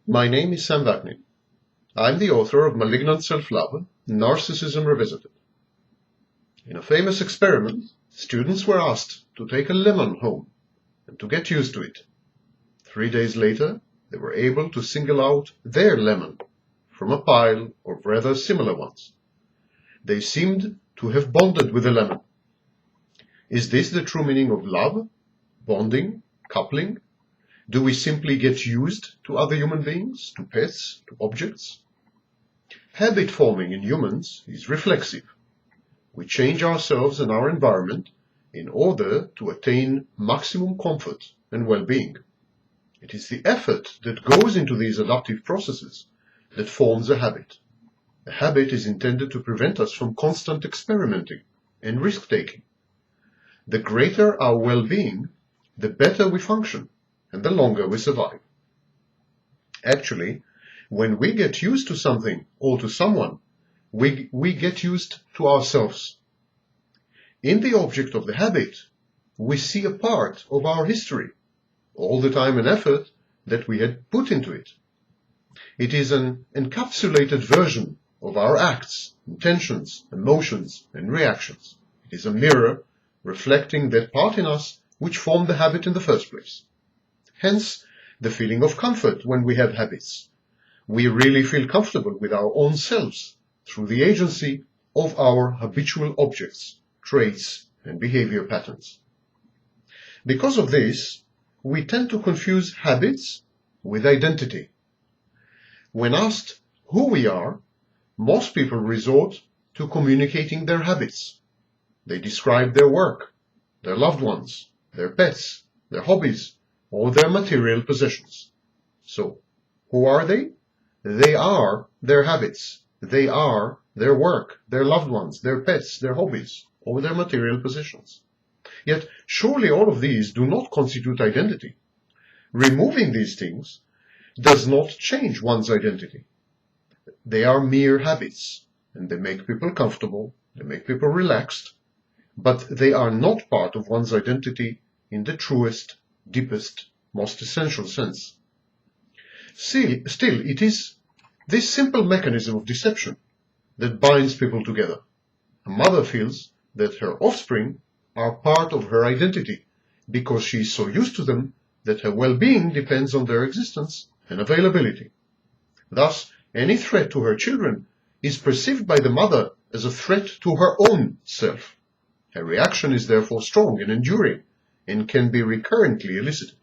My name is Sam Vaknin. I'm the author of Malignant Self-Love, Narcissism Revisited. In a famous experiment, students were asked to take a lemon home and to get used to it. 3 days later, they were able to single out their lemon from a pile of rather similar ones. They seemed to have bonded with the lemon. Is this the true meaning of love, bonding, coupling? Do we simply get used to other human beings, to pets, to objects? Habit forming in humans is reflexive. We change ourselves and our environment in order to attain maximum comfort and well-being. It is the effort that goes into these adaptive processes that forms a habit. A habit is intended to prevent us from constant experimenting and risk-taking. The greater our well-being, the better we function, and the longer we survive. Actually, when we get used to something or to someone, we get used to ourselves. In the object of the habit, we see a part of our history, all the time and effort that we had put into it. It is an encapsulated version of our acts, intentions, emotions, and reactions. It is a mirror reflecting that part in us which formed the habit in the first place. Hence, the feeling of comfort when we have habits. We really feel comfortable with our own selves through the agency of our habitual objects, traits, and behavior patterns. Because of this, we tend to confuse habits with identity. When asked who we are, most people resort to communicating their habits. They describe their work, their loved ones, their pets, their hobbies, or their material possessions. So, who are they? They are their habits. They are their work, their loved ones, their pets, their hobbies, or their material possessions. Yet, surely all of these do not constitute identity. Removing these things does not change one's identity. They are mere habits, and they make people comfortable, they make people relaxed, but they are not part of one's identity in the truest, deepest, most essential sense. Still, it is this simple mechanism of deception that binds people together. A mother feels that her offspring are part of her identity because she is so used to them that her well-being depends on their existence and availability. Thus, any threat to her children is perceived by the mother as a threat to her own self. Her reaction is therefore strong and enduring and can be recurrently elicited.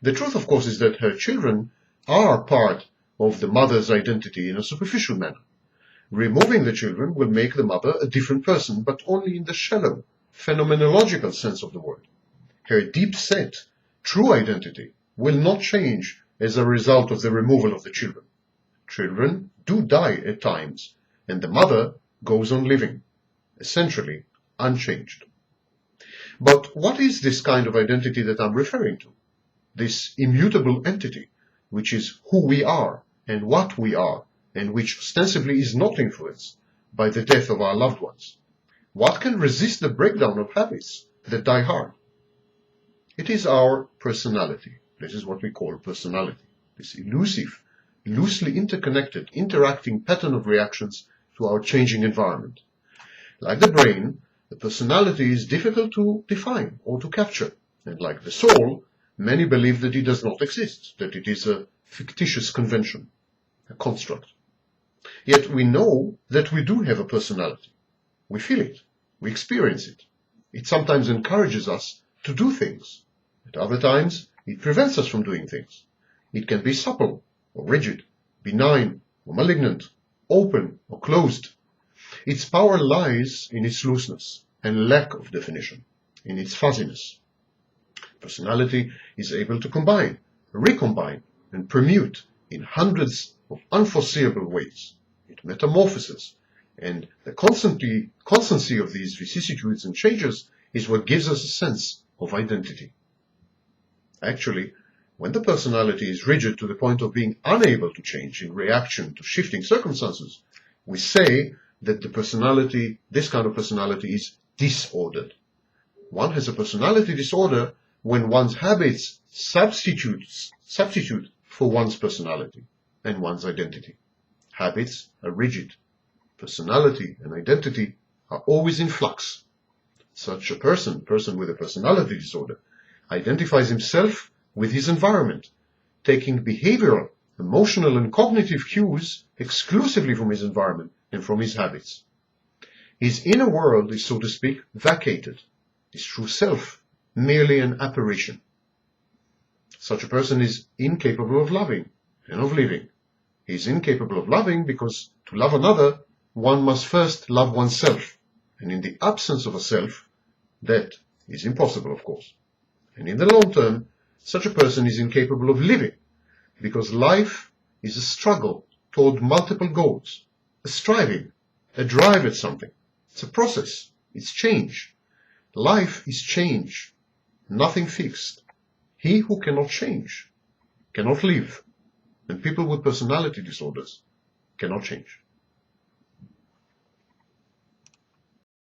The truth, of course, is that her children are part of the mother's identity in a superficial manner. Removing the children will make the mother a different person, but only in the shallow, phenomenological sense of the word. Her deep-set, true identity will not change as a result of the removal of the children. Children do die at times, and the mother goes on living, essentially unchanged. But what is this kind of identity that I'm referring to? This immutable entity, which is who we are and what we are, and which ostensibly is not influenced by the death of our loved ones. What can resist the breakdown of habits that die hard? It is our personality. This is what we call personality. This elusive, loosely interconnected, interacting pattern of reactions to our changing environment. Like the brain, the personality is difficult to define or to capture, and like the soul, many believe that it does not exist, that it is a fictitious convention, a construct. Yet we know that we do have a personality. We feel it, we experience it. It sometimes encourages us to do things. At other times, it prevents us from doing things. It can be supple or rigid, benign or malignant, open or closed. Its power lies in its looseness and lack of definition, in its fuzziness. Personality is able to combine, recombine, and permute in hundreds of unforeseeable ways. It metamorphoses, and the constancy of these vicissitudes and changes is what gives us a sense of identity. Actually, when the personality is rigid to the point of being unable to change in reaction to shifting circumstances, we say that this kind of personality is disordered. One has a personality disorder when one's habits substitute for one's personality and one's identity. Habits are rigid. Personality and identity are always in flux. Such a person with a personality disorder, identifies himself with his environment, taking behavioral, emotional, and cognitive cues exclusively from his environment and from his habits. His inner world is, so to speak, vacated. His true self, merely an apparition. Such a person is incapable of loving and of living. He is incapable of loving because to love another, one must first love oneself. And in the absence of a self, that is impossible, of course. And in the long term, such a person is incapable of living, because life is a struggle toward multiple goals, a striving, a drive at something. It's a process. It's change. Life is change, nothing fixed. He who cannot change cannot live, and people with personality disorders cannot change.